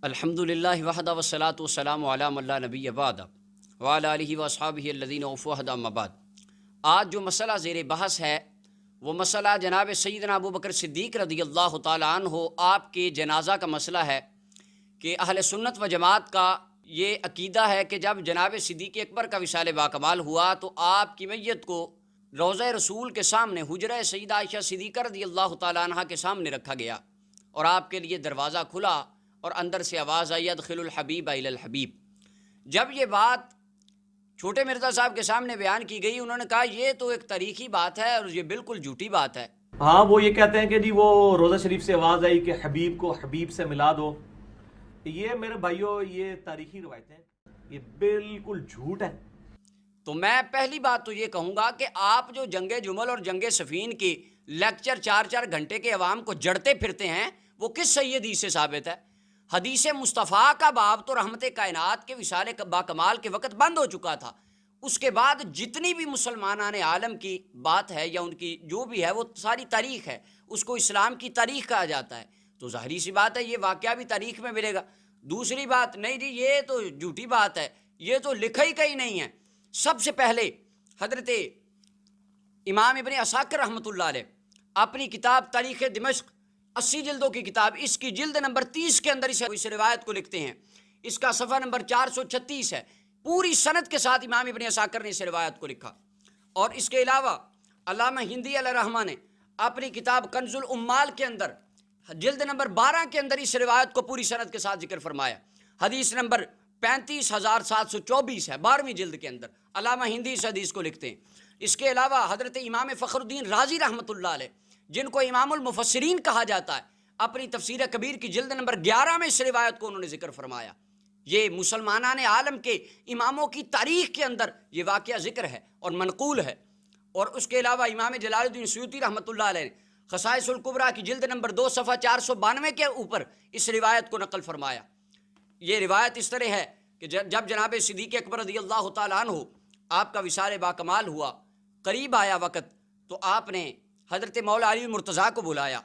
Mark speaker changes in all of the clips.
Speaker 1: الحمدللہ وحدہ والصلاۃ والسلام علی من لا نبی بعدہ وعلی آلہ واصحابہ الذین اوفوا عہدہ اما بعد۔ آج جو مسئلہ زیر بحث ہے وہ مسئلہ جناب سیدنا ابو بکر صدیق رضی اللہ تعالیٰ عنہ آپ کے جنازہ کا مسئلہ ہے کہ اہل سنت و جماعت کا یہ عقیدہ ہے کہ جب جناب صدیق اکبر کا وصال باکمال ہوا تو آپ کی میت کو روضہ رسول کے سامنے حجرہ سیدہ عائشہ صدیقہ رضی اللہ تعالیٰ عنہ کے سامنے رکھا گیا اور آپ کے لیے دروازہ کھلا اور اندر سے آواز آئی ادخلوا الحبیب الی الحبیب۔ جب یہ بات چھوٹے مرزا صاحب کے سامنے بیان کی گئی انہوں نے کہا یہ تو ایک تاریخی بات ہے اور یہ بالکل جھوٹی بات ہے۔
Speaker 2: ہاں وہ یہ کہتے ہیں کہ جی وہ روزہ شریف سے آواز آئی کہ حبیب کو حبیب سے ملا دو۔ یہ میرے بھائیوں یہ تاریخی روایتیں یہ بالکل جھوٹ ہے۔
Speaker 1: تو میں پہلی بات تو یہ کہوں گا کہ آپ جو جنگ جمل اور جنگ صفین کی لیکچر 4 گھنٹے کے عوام کو جڑتے پھرتے ہیں وہ کس صحیح حدیث سے ثابت ہے؟ حدیث مصطفیٰ کا باب تو رحمت کائنات کے وصال باکمال کے وقت بند ہو چکا تھا، اس کے بعد جتنی بھی مسلمانان عالم کی بات ہے یا ان کی جو بھی ہے وہ ساری تاریخ ہے، اس کو اسلام کی تاریخ کہا جاتا ہے، تو ظاہری سی بات ہے یہ واقعہ بھی تاریخ میں ملے گا۔ دوسری بات نہیں جی یہ تو جھوٹی بات ہے، یہ تو لکھا ہی کہیں نہیں ہے۔ سب سے پہلے حضرت امام ابن عساکر رحمۃ اللہ علیہ اپنی کتاب تاریخ دمشق 80 جلدوں کی کتاب، اس کی جلد نمبر 30 کے اندر اس روایت کو لکھتے ہیں، اس کا صفحہ نمبر 436 ہے، پوری سند کے ساتھ امام ابن عساکر نے اس روایت کو لکھا۔ اور اس کے علاوہ علامہ ہندی علیہ الرحمہ نے اپنی کتاب کنز العمال کے اندر جلد نمبر 12 کے اندر اس روایت کو پوری سند کے ساتھ ذکر فرمایا، حدیث نمبر 35724 ہے 12ویں جلد کے اندر، علامہ ہندی اس حدیث کو لکھتے ہیں۔ اس کے علاوہ حضرت امام فخر الدین رازی رحمۃ اللہ علیہ جن کو امام المفسرین کہا جاتا ہے، اپنی تفسیر کبیر کی جلد نمبر 11 میں اس روایت کو انہوں نے ذکر فرمایا۔ یہ مسلمانان عالم کے اماموں کی تاریخ کے اندر یہ واقعہ ذکر ہے اور منقول ہے۔ اور اس کے علاوہ امام جلال الدین سیوطی رحمۃ اللہ علیہ نے خصائص الکبریٰ کی جلد نمبر 2 صفحہ 492 کے اوپر اس روایت کو نقل فرمایا۔ یہ روایت اس طرح ہے کہ جب جناب صدیق اکبر رضی اللہ تعالیٰ عنہ آپ کا وصال باکمال ہوا، قریب آیا وقت، تو آپ نے حضرت مولا علی مرتضیٰ کو بلایا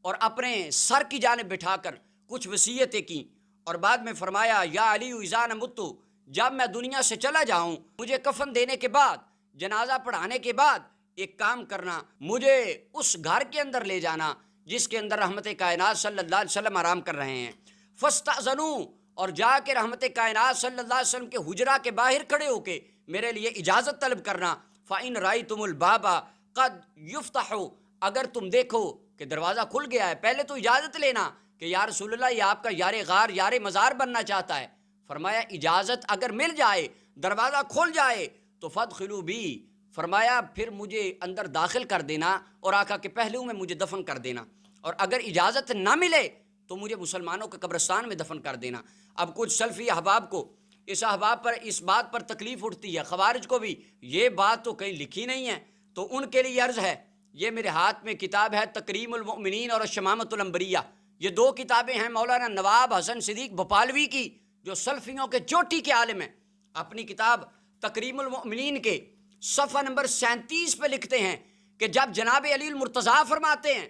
Speaker 1: اور اپنے سر کی جانب بٹھا کر کچھ وصیتیں کیں اور بعد میں فرمایا یا علی اذا مت، جب میں دنیا سے چلا جاؤں مجھے کفن دینے کے بعد جنازہ پڑھانے کے بعد ایک کام کرنا، مجھے اس گھر کے اندر لے جانا جس کے اندر رحمت کائنات صلی اللہ علیہ وسلم آرام کر رہے ہیں، فاستأذنوا، اور جا کے رحمت کائنات صلی اللہ علیہ وسلم کے حجرہ کے باہر کھڑے ہو کے میرے لیے اجازت طلب کرنا، فَإِن رَأَيْتُمُ الْبَابَ قَدْ يُفْتَحُ، اگر تم دیکھو کہ دروازہ کھل گیا ہے، پہلے تو اجازت لینا کہ یا رسول اللہ یہ آپ کا یار غار یار مزار بننا چاہتا ہے۔ فرمایا اجازت اگر مل جائے دروازہ کھل جائے تو فَادْخِلُوا بِي، فرمایا پھر مجھے اندر داخل کر دینا اور آقا کے پہلو میں مجھے دفن کر دینا، اور اگر اجازت نہ ملے تو مجھے مسلمانوں کے قبرستان میں دفن کر دینا۔ اب کچھ سلفی احباب کو اس احباب پر اس بات پر تکلیف اٹھتی ہے، خوارج کو بھی یہ بات تو کہیں لکھی نہیں ہے، تو ان کے لیے عرض ہے، یہ میرے ہاتھ میں کتاب ہے تکریم المؤمنین اور شمامۃ الانبیاء، یہ 2 کتابیں ہیں مولانا نواب حسن صدیق بھوپالوی کی جو سلفیوں کے چوٹی کے عالم ہیں۔ اپنی کتاب تکریم المؤمنین کے صفحہ نمبر 37 پہ لکھتے ہیں کہ جب جناب علی المرتضیٰ فرماتے ہیں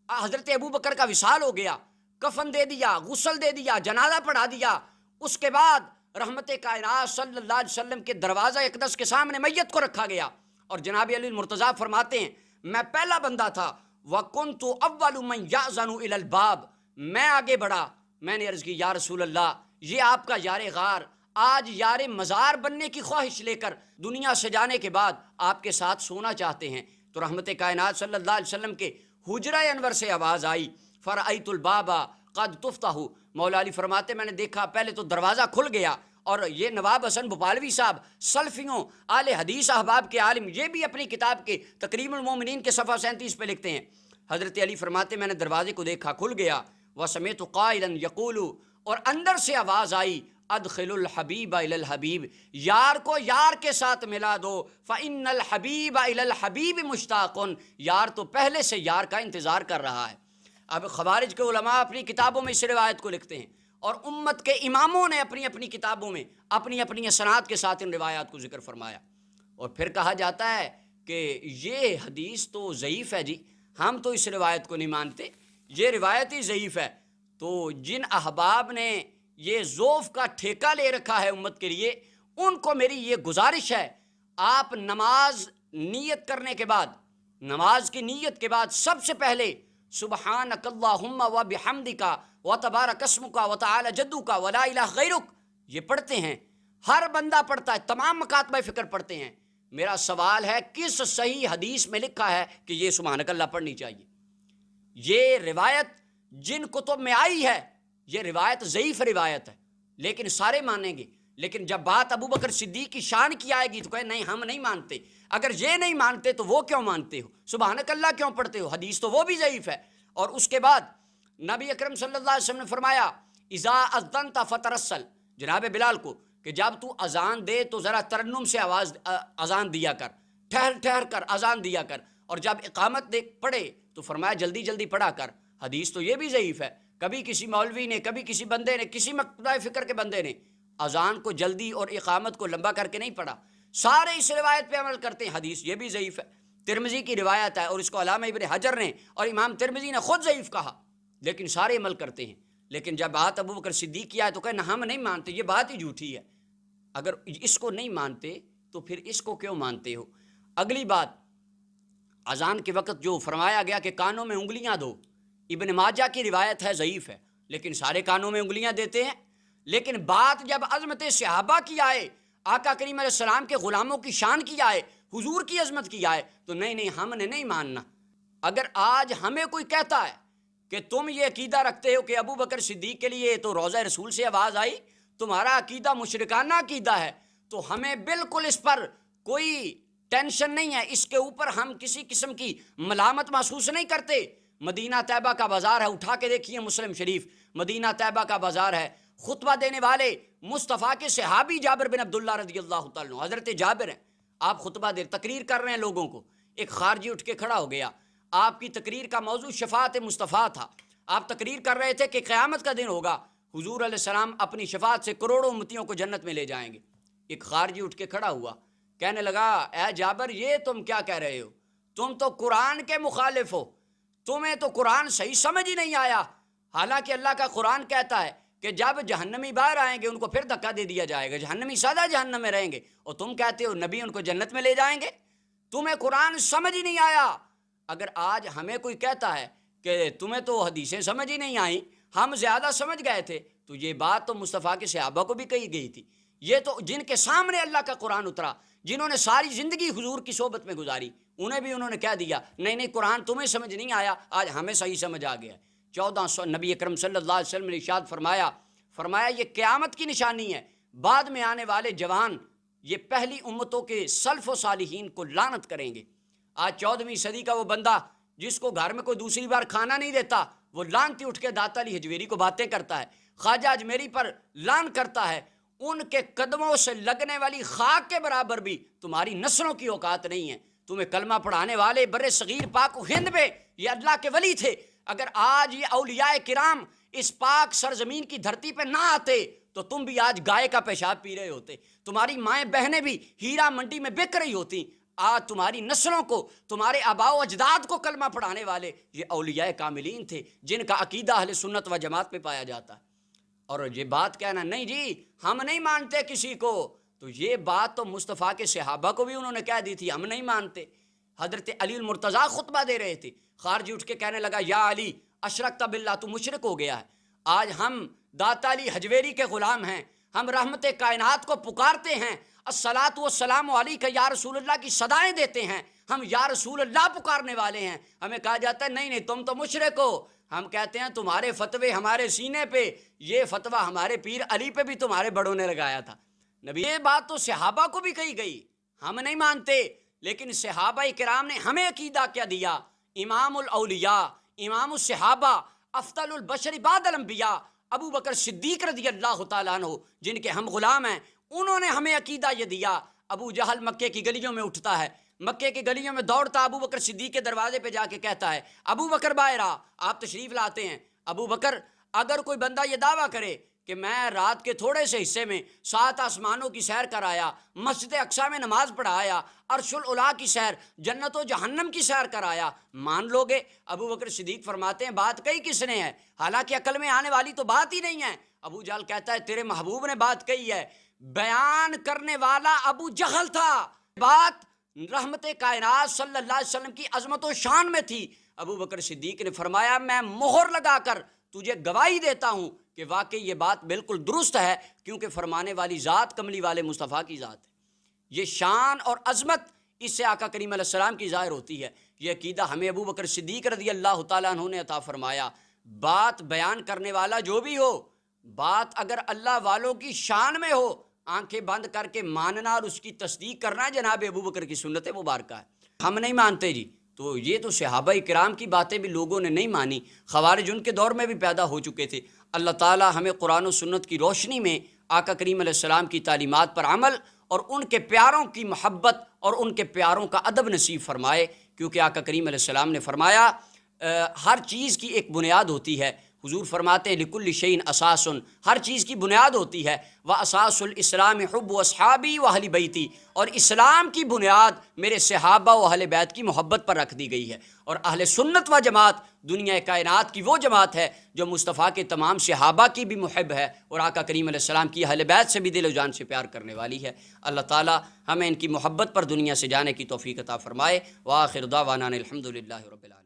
Speaker 1: حضرت ابو بکر کا وصال ہو گیا، کفن دے دیا، غسل دے دیا، جنازہ پڑھا دیا، اس کے بعد رحمت کائنات صلی اللہ علیہ وسلم کے دروازہ اقدس کے سامنے میت کو رکھا گیا، اور جناب علی المرتضیٰ فرماتے ہیں میں پہلا بندہ تھا، وَكُنْتُ أَوَّلُ مَنْ يَأْذَنُ إِلَى الْبَابِ، میں آگے بڑھا، میں نے عرض کی یا رسول اللہ یہ آپ کا یار غار آج یار مزار بننے کی خواہش لے کر دنیا سے جانے کے بعد آپ کے ساتھ سونا چاہتے ہیں، تو رحمت کائنات صلی اللہ علیہ وسلم کے حجرہ انور سے آواز آئی فَرَأَيْتُ الْبَابَ قَدْ تُفْتَحُ، مولا علی فرماتے میں نے دیکھا پہلے تو دروازہ کھل گیا، اور یہ نواب حسن بھوپالوی صاحب سلفیوں اہل حدیث احباب کے عالم یہ بھی اپنی کتاب کے تکریم المومنین کے صفحہ 37 پہ لکھتے ہیں، حضرت علی فرماتے میں نے دروازے کو دیکھا کھل گیا، وَسَمِعْتُ قَائِلًا يَقُولُ، اور اندر سے آواز آئی ادخلوا الحبیب الی الحبیب، یار کو یار کے ساتھ ملا دو، فإن الحبیب الی الحبیب مشتاق، یار تو پہلے سے یار کا انتظار کر رہا ہے۔ اب خوارج کے علماء اپنی کتابوں میں اس روایت کو لکھتے ہیں اور امت کے اماموں نے اپنی اپنی کتابوں میں اپنی اپنی اسناد کے ساتھ ان روایات کو ذکر فرمایا، اور پھر کہا جاتا ہے کہ یہ حدیث تو ضعیف ہے جی، ہم تو اس روایت کو نہیں مانتے، یہ روایت ہی ضعیف ہے۔ تو جن احباب نے یہ ذوف کا ٹھیکہ لے رکھا ہے امت کے لیے، ان کو میری یہ گزارش ہے، آپ نماز نیت کرنے کے بعد، نماز کی نیت کے بعد سب سے پہلے سبحانک اللہم و بحمدک و تبارک اسمک و تعالی جدک و لا الہ غیرک، یہ پڑھتے ہیں، ہر بندہ پڑھتا ہے، تمام مکاتبہ فکر پڑھتے ہیں۔ میرا سوال ہے کس صحیح حدیث میں لکھا ہے کہ یہ سبحانک اللہ پڑھنی چاہیے؟ یہ روایت جن کتب میں آئی ہے یہ روایت ضعیف روایت ہے، لیکن سارے مانیں گے۔ لیکن جب بات ابو بکر صدیق کی شان کی آئے گی تو کہے نہیں ہم نہیں مانتے۔ اگر یہ نہیں مانتے تو وہ کیوں مانتے ہو؟ سبحانک اللہ کیوں پڑھتے ہو؟ حدیث تو وہ بھی ضعیف ہے۔ اور اس کے بعد نبی اکرم صلی اللہ علیہ وسلم نے فرمایا اذا اذنت فترسل، جناب بلال کو کہ جب تو اذان دے تو ذرا ترنم سے اذان دیا کر، ٹھہر ٹھہر کر اذان دیا کر، اور جب اقامت دے پڑھے تو فرمایا جلدی جلدی پڑھا کر۔ حدیث تو یہ بھی ضعیف ہے، کبھی کسی مولوی نے، کبھی کسی بندے نے، کسی مقتدہ فکر کے بندے نے اذان کو جلدی اور اقامت کو لمبا کر کے نہیں پڑھا۔ سارے اس روایت پہ عمل کرتے ہیں، حدیث یہ بھی ضعیف ہے، ترمذی کی روایت ہے، اور اس کو علامہ ابن حجر نے اور امام ترمذی نے خود ضعیف کہا، لیکن سارے عمل کرتے ہیں۔ لیکن جب بات ابو بکر صدیق کی آئے تو کہے نہ ہم نہیں مانتے، یہ بات ہی جھوٹی ہے۔ اگر اس کو نہیں مانتے تو پھر اس کو کیوں مانتے ہو؟ اگلی بات، اذان کے وقت جو فرمایا گیا کہ کانوں میں انگلیاں دو، ابن ماجہ کی روایت ہے، ضعیف ہے، لیکن سارے کانوں میں انگلیاں دیتے ہیں۔ لیکن بات جب عظمت صحابہ کی آئے، آقا کریم علیہ السلام کے غلاموں کی شان کی آئے، حضور کی عظمت کی آئے، تو نہیں ہم نے نہیں ماننا۔ اگر آج ہمیں کوئی کہتا ہے کہ تم یہ عقیدہ رکھتے ہو کہ ابو بکر صدیق کے لیے تو روضہ رسول سے آواز آئی، تمہارا عقیدہ مشرکانہ عقیدہ ہے، تو ہمیں بالکل اس پر کوئی ٹینشن نہیں ہے، اس کے اوپر ہم کسی قسم کی ملامت محسوس نہیں کرتے۔ مدینہ طیبہ کا بازار ہے، اٹھا کے دیکھیے مسلم شریف، مدینہ طیبہ کا بازار ہے، خطبہ دینے والے مصطفیٰ کے صحابی جابر بن عبداللہ رضی اللہ تعالیٰ عنہ، حضرت جابر ہیں، آپ خطبہ دے تقریر کر رہے ہیں لوگوں کو، ایک خارجی اٹھ کے کھڑا ہو گیا، آپ کی تقریر کا موضوع شفاعت مصطفیٰ تھا، آپ تقریر کر رہے تھے کہ قیامت کا دن ہوگا، حضور علیہ السلام اپنی شفاعت سے کروڑوں امتیوں کو جنت میں لے جائیں گے۔ ایک خارجی اٹھ کے کھڑا ہوا، کہنے لگا اے جابر یہ تم کیا کہہ رہے ہو؟ تم تو قرآن کے مخالف ہو، تمہیں تو قرآن صحیح سمجھ ہی نہیں آیا، حالانکہ اللہ کا قرآن کہتا ہے کہ جب جہنمی باہر آئیں گے ان کو پھر دھکا دے دیا جائے گا، جہنمی سادہ جہنم میں رہیں گے، اور تم کہتے ہو نبی ان کو جنت میں لے جائیں گے، تمہیں قرآن سمجھ ہی نہیں آیا۔ اگر آج ہمیں کوئی کہتا ہے کہ تمہیں تو حدیثیں سمجھ ہی نہیں آئیں، ہم زیادہ سمجھ گئے تھے، تو یہ بات تو مصطفیٰ کے صحابہ کو بھی کہی گئی تھی، یہ تو جن کے سامنے اللہ کا قرآن اترا، جنہوں نے ساری زندگی حضور کی صحبت میں گزاری، انہیں بھی انہوں نے کہہ دیا نہیں قرآن تمہیں سمجھ نہیں آیا، آج ہمیں صحیح سمجھ آ گیا۔ 1400 نبی اکرم صلی اللہ علیہ وسلم نے ارشاد فرمایا یہ قیامت کی نشانی ہے، بعد میں آنے والے جوان یہ پہلی امتوں کے سلف و صالحین کو لعنت کریں گے۔ آج 14ویں صدی کا وہ بندہ جس کو گھر میں کوئی دوسری بار کھانا نہیں دیتا، وہ لعنتی اٹھ کے داتا علی حجویری کو باتیں کرتا ہے، خواجہ اجمیری پر لعن کرتا ہے، ان کے قدموں سے لگنے والی خاک کے برابر بھی تمہاری نسلوں کی اوقات نہیں ہے۔ تمہیں کلمہ پڑھانے والے بر صغیر پاک و ہند میں یہ اللہ کے ولی تھے، اگر آج یہ اولیاء کرام اس پاک سرزمین کی دھرتی پہ نہ آتے تو تم بھی آج گائے کا پیشاب پی رہے ہوتے، تمہاری مائیں بہنیں بھی ہیرا منڈی میں بک رہی ہوتی۔ آج تمہاری نسلوں کو، تمہارے آباء و اجداد کو کلمہ پڑھانے والے یہ اولیاء کاملین تھے جن کا عقیدہ اہل سنت و جماعت میں پایا جاتا ہے۔ اور یہ بات کہنا نہیں جی ہم نہیں مانتے کسی کو، تو یہ بات تو مصطفیٰ کے صحابہ کو بھی انہوں نے کہہ دی تھی ہم نہیں مانتے۔ حضرت علی المرتضیٰ خطبہ دے رہے تھے، خارجی اٹھ کے کہنے لگا یا علی اشرکت باللہ، تو مشرک ہو گیا ہے۔ آج ہم داتا علی حجویری کے غلام ہیں، ہم رحمت کائنات کو پکارتے ہیں، الصلاۃ والسلام علیک یا رسول اللہ کی صدائیں دیتے ہیں، ہم یا رسول اللہ پکارنے والے ہیں، ہمیں کہا جاتا ہے نہیں تم تو مشرک ہو۔ ہم کہتے ہیں تمہارے فتوے ہمارے سینے پہ، یہ فتویٰ ہمارے پیر علی پہ بھی تمہارے بڑوں نے لگایا تھا۔ نبی یہ بات تو صحابہ کو بھی کہی گئی، ہم نہیں مانتے، لیکن صحابہ کرام نے ہمیں عقیدہ کیا دیا؟ امام الاولیاء، امام الصحابہ، افضل البشر بعد الانبیاء ابو بکر صدیق رضی اللہ تعالیٰ عنہ جن کے ہم غلام ہیں، انہوں نے ہمیں عقیدہ یہ دیا۔ ابو جہل مکے کی گلیوں میں اٹھتا ہے، مکے کی گلیوں میں دوڑتا ابو بکر صدیق کے دروازے پہ جا کے کہتا ہے ابو بکر باہر آ، آپ تشریف لاتے ہیں۔ ابو بکر، اگر کوئی بندہ یہ دعویٰ کرے کہ میں رات کے تھوڑے سے حصے میں 7 آسمانوں کی سیر کر آیا، مسجد اقصیٰ میں نماز پڑھا آیا، عرش العلیٰ کی سیر، جنت و جہنم کی سیر کر آیا، مان لو گے؟ ابو بکر صدیق فرماتے ہیں بات کہی کس نے ہے؟ حالانکہ عقل میں آنے والی تو بات ہی نہیں ہے۔ ابو جہل کہتا ہے تیرے محبوب نے بات کہی ہے، بیان کرنے والا ابو جہل تھا، بات رحمت کائنات صلی اللہ علیہ وسلم کی عظمت و شان میں تھی۔ ابو بکر صدیق نے فرمایا میں مہر لگا کر تجھے گواہی دیتا ہوں کہ واقعی یہ بات بالکل درست ہے، کیونکہ فرمانے والی ذات کملی والے مصطفیٰ کی ذات ہے۔ یہ شان اور عظمت اس سے آقا کریم علیہ السلام کی ظاہر ہوتی ہے۔ یہ عقیدہ ہمیں ابو بکر صدیق رضی اللہ تعالیٰ عنہ نے عطا فرمایا۔ بات بیان کرنے والا جو بھی ہو، بات اگر اللہ والوں کی شان میں ہو، آنکھیں بند کر کے ماننا اور اس کی تصدیق کرنا جناب ابو بکر کی سنت مبارکہ ہے۔ ہم نہیں مانتے جی، تو یہ تو صحابہ کرام کی باتیں بھی لوگوں نے نہیں مانی، خوارج ان کے دور میں بھی پیدا ہو چکے تھے۔ اللہ تعالیٰ ہمیں قرآن و سنت کی روشنی میں آقا کریم علیہ السلام کی تعلیمات پر عمل اور ان کے پیاروں کی محبت اور ان کے پیاروں کا ادب نصیب فرمائے، کیونکہ آقا کریم علیہ السلام نے فرمایا ہر چیز کی ایک بنیاد ہوتی ہے۔ حضور فرماتے ہیں لکل شیء اساس، ہر چیز کی بنیاد ہوتی ہے، واساس الاسلام حب اصحابی و اہل بیتی، اور اسلام کی بنیاد میرے صحابہ و اہل بیت کی محبت پر رکھ دی گئی ہے۔ اور اہل سنت و جماعت دنیا کائنات کی وہ جماعت ہے جو مصطفیٰ کے تمام صحابہ کی بھی محب ہے اور آقا کریم علیہ السلام کی اہل بیت سے بھی دل و جان سے پیار کرنے والی ہے۔ اللہ تعالی ہمیں ان کی محبت پر دنیا سے جانے کی توفیق عطا فرمائے۔ وآخر دعوانا الحمدللہ رب العالمین۔